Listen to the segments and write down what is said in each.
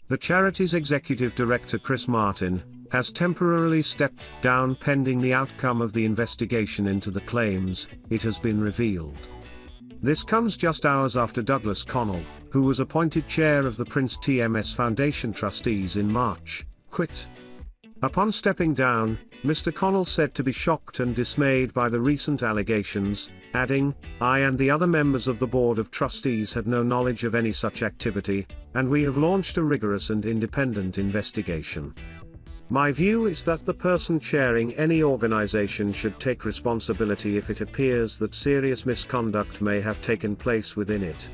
The charity's executive director Chris Martin has temporarily stepped down pending the outcome of the investigation into the claims, it has been revealed. This comes just hours after Douglas Connell, who was appointed chair of the Prince TMS Foundation trustees in March, quit. Upon stepping down, Mr Connell said to be shocked and dismayed by the recent allegations, adding, "I and the other members of the Board of Trustees had no knowledge of any such activity, and we have launched a rigorous and independent investigation. My view is that the person chairing any organization should take responsibility if it appears that serious misconduct may have taken place within it."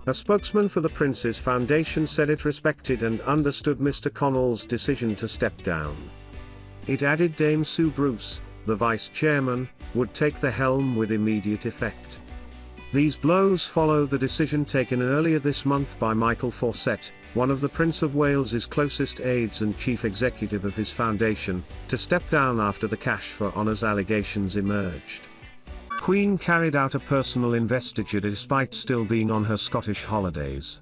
A spokesman for the Prince's Foundation said it respected and understood Mr Connell's decision to step down. It added Dame Sue Bruce, the vice chairman, would take the helm with immediate effect. These blows follow the decision taken earlier this month by Michael Fawcett, one of the Prince of Wales's closest aides and chief executive of his foundation, to step down after the cash for honours allegations emerged. Queen carried out a personal investiture despite still being on her Scottish holidays.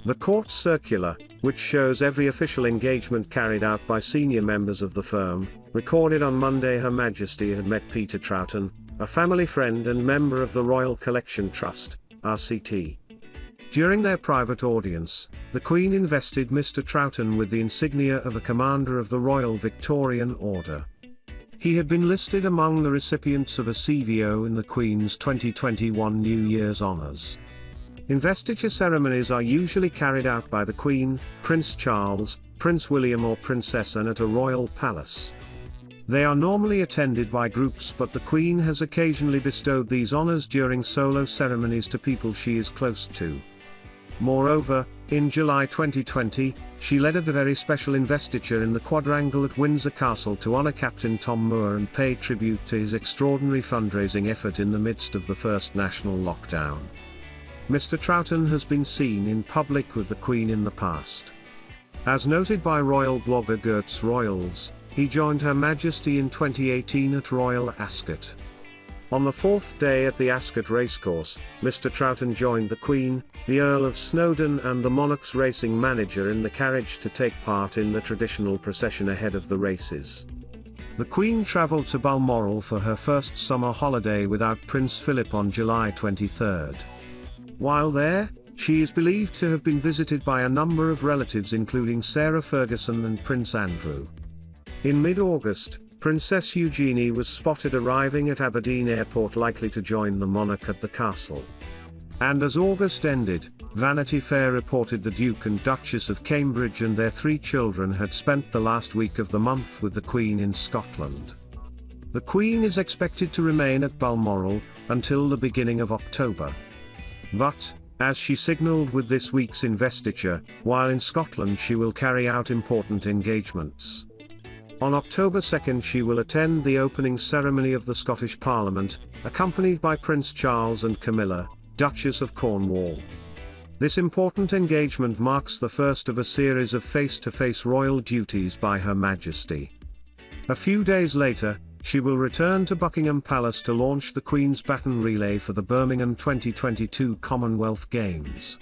The court circular, which shows every official engagement carried out by senior members of the firm, recorded on Monday Her Majesty had met Peter Troughton, a family friend and member of the Royal Collection Trust, RCT. During their private audience, the Queen invested Mr Troughton with the insignia of a Commander of the Royal Victorian Order. He had been listed among the recipients of a CVO in the Queen's 2021 New Year's honours. Investiture ceremonies are usually carried out by the Queen, Prince Charles, Prince William or Princess Anne at a royal palace. They are normally attended by groups, but the Queen has occasionally bestowed these honours during solo ceremonies to people she is close to. Moreover, in July 2020, she led a very special investiture in the quadrangle at Windsor Castle to honour Captain Tom Moore and pay tribute to his extraordinary fundraising effort in the midst of the first national lockdown. Mr Troughton has been seen in public with the Queen in the past. As noted by royal blogger Gertz Royals, he joined Her Majesty in 2018 at Royal Ascot. On the fourth day at the Ascot racecourse, Mr Troughton joined the Queen, the Earl of Snowdon and the Monarch's racing manager in the carriage to take part in the traditional procession ahead of the races. The Queen travelled to Balmoral for her first summer holiday without Prince Philip on July 23. While there, she is believed to have been visited by a number of relatives including Sarah Ferguson and Prince Andrew. In mid-August, Princess Eugenie was spotted arriving at Aberdeen Airport likely to join the monarch at the castle. And as August ended, Vanity Fair reported the Duke and Duchess of Cambridge and their 3 children had spent the last week of the month with the Queen in Scotland. The Queen is expected to remain at Balmoral until the beginning of October. But, as she signalled with this week's investiture, while in Scotland she will carry out important engagements. On October 2 she will attend the opening ceremony of the Scottish Parliament, accompanied by Prince Charles and Camilla, Duchess of Cornwall. This important engagement marks the first of a series of face-to-face royal duties by Her Majesty. A few days later, she will return to Buckingham Palace to launch the Queen's baton relay for the Birmingham 2022 Commonwealth Games.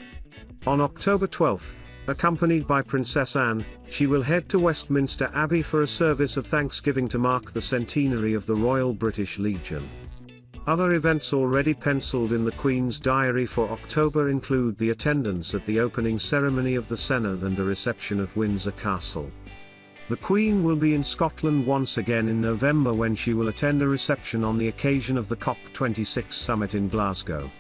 On October 12, accompanied by Princess Anne, she will head to Westminster Abbey for a service of thanksgiving to mark the centenary of the Royal British Legion. Other events already penciled in the Queen's diary for October include the attendance at the opening ceremony of the Senedd and a reception at Windsor Castle. The Queen will be in Scotland once again in November when she will attend a reception on the occasion of the COP26 summit in Glasgow.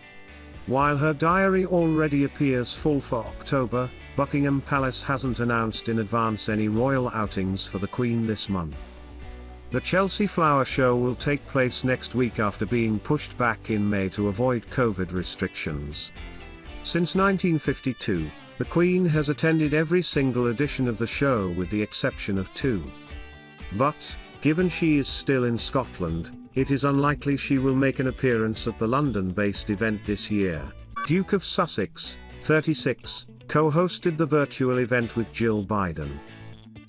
While her diary already appears full for October, Buckingham Palace hasn't announced in advance any royal outings for the Queen this month. The Chelsea Flower Show will take place next week after being pushed back in May to avoid COVID restrictions. Since 1952, the Queen has attended every single edition of the show with the exception of 2. But, given she is still in Scotland, it is unlikely she will make an appearance at the London-based event this year. Duke of Sussex, 36, co-hosted the virtual event with Jill Biden.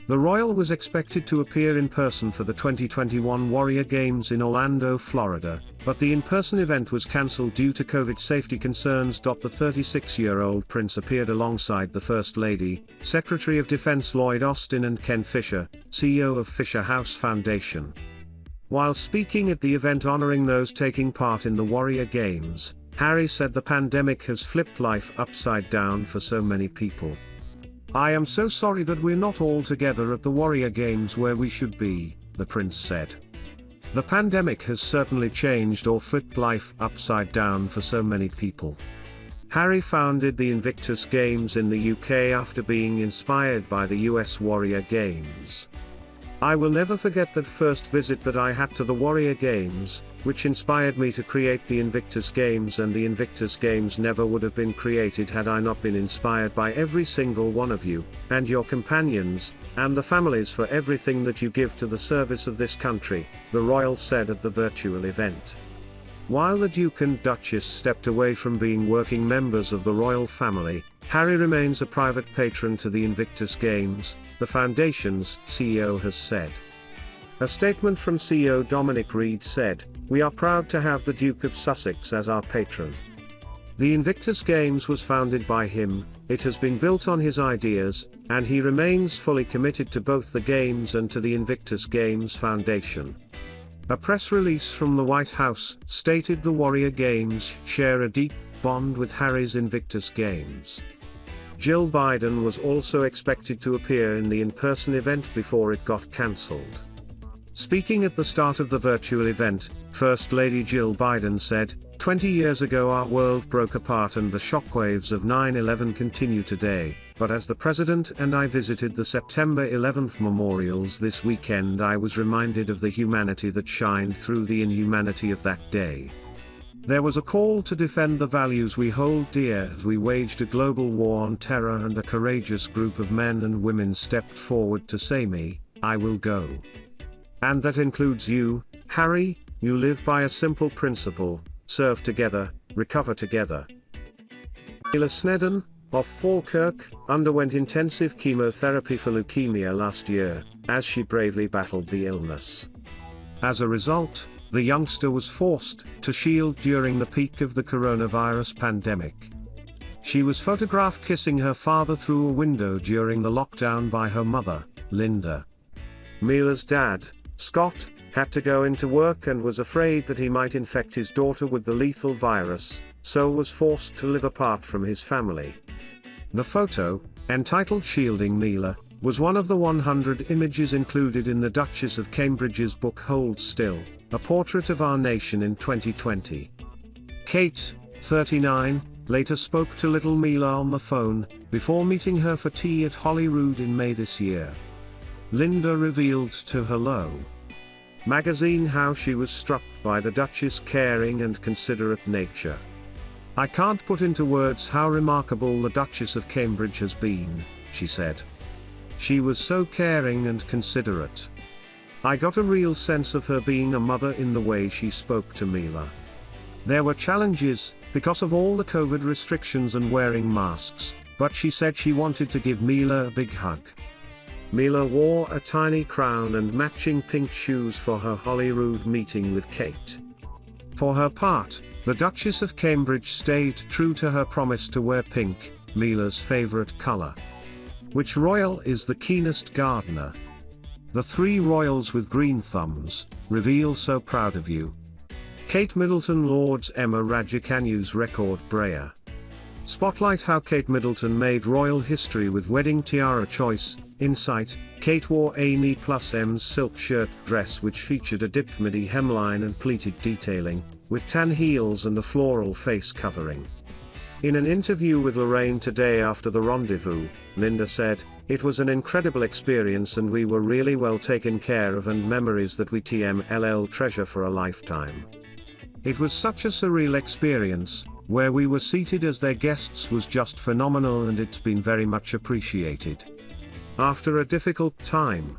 The royal was expected to appear in person for the 2021 Warrior Games in Orlando, Florida, but the in-person event was cancelled due to COVID safety concerns. The 36-year-old prince appeared alongside the First Lady, Secretary of Defense Lloyd Austin and Ken Fisher, CEO of Fisher House Foundation. While speaking at the event honoring those taking part in the Warrior Games, Harry said the pandemic has flipped life upside down for so many people. "I am so sorry that we're not all together at the Warrior Games where we should be," the prince said. "The pandemic has certainly changed or flipped life upside down for so many people." Harry founded the Invictus Games in the UK after being inspired by the US Warrior Games. "I will never forget that first visit that I had to the Warrior Games, which inspired me to create the Invictus Games, and the Invictus Games never would have been created had I not been inspired by every single one of you, and your companions, and the families for everything that you give to the service of this country," the royal said at the virtual event. While the Duke and Duchess stepped away from being working members of the royal family, Harry remains a private patron to the Invictus Games, the Foundation's CEO has said. A statement from CEO Dominic Reid said, "We are proud to have the Duke of Sussex as our patron. The Invictus Games was founded by him, it has been built on his ideas, and he remains fully committed to both the Games and to the Invictus Games Foundation." A press release from the White House stated the Warrior Games share a deep bond with Harry's Invictus Games. Jill Biden was also expected to appear in the in-person event before it got cancelled. Speaking at the start of the virtual event, First Lady Jill Biden said, "20 years ago our world broke apart and the shockwaves of 9/11 continue today, but as the President and I visited the September 11th memorials this weekend, I was reminded of the humanity that shined through the inhumanity of that day. There was a call to defend the values we hold dear as we waged a global war on terror, and a courageous group of men and women stepped forward to say I will go. And that includes you, Harry. You live by a simple principle: serve together, recover together." Mila Snedden, of Falkirk, underwent intensive chemotherapy for leukemia last year, as she bravely battled the illness. As a result, the youngster was forced to shield during the peak of the coronavirus pandemic. She was photographed kissing her father through a window during the lockdown by her mother, Linda. Mila's dad, Scott, had to go into work and was afraid that he might infect his daughter with the lethal virus, so was forced to live apart from his family. The photo, entitled "Shielding Mila," was one of the 100 images included in the Duchess of Cambridge's book Hold Still, A Portrait of Our Nation in 2020. Kate, 39, later spoke to little Mila on the phone, before meeting her for tea at Holyrood in May this year. Linda revealed to Hello magazine how she was struck by the Duchess' caring and considerate nature. "I can't put into words how remarkable the Duchess of Cambridge has been," she said. "She was so caring and considerate. I got a real sense of her being a mother in the way she spoke to Mila. There were challenges, because of all the COVID restrictions and wearing masks, but she said she wanted to give Mila a big hug." Mila wore a tiny crown and matching pink shoes for her Holyrood meeting with Kate. For her part, the Duchess of Cambridge stayed true to her promise to wear pink, Mila's favourite colour. "Which royal is the keenest gardener? The three royals with green thumbs, reveal so proud of you." Kate Middleton Lords Emma Raducanu's record breaker. Spotlight how Kate Middleton made royal history with wedding tiara choice. Insight: Kate wore Amy plus M's silk shirt dress, which featured a dipped midi hemline and pleated detailing, with tan heels and a floral face covering. In an interview with Lorraine Today after the rendezvous, Linda said, "It was an incredible experience and we were really well taken care of, and memories that we TMLL treasure for a lifetime. It was such a surreal experience, where we were seated as their guests was just phenomenal, and it's been very much appreciated. After a difficult time,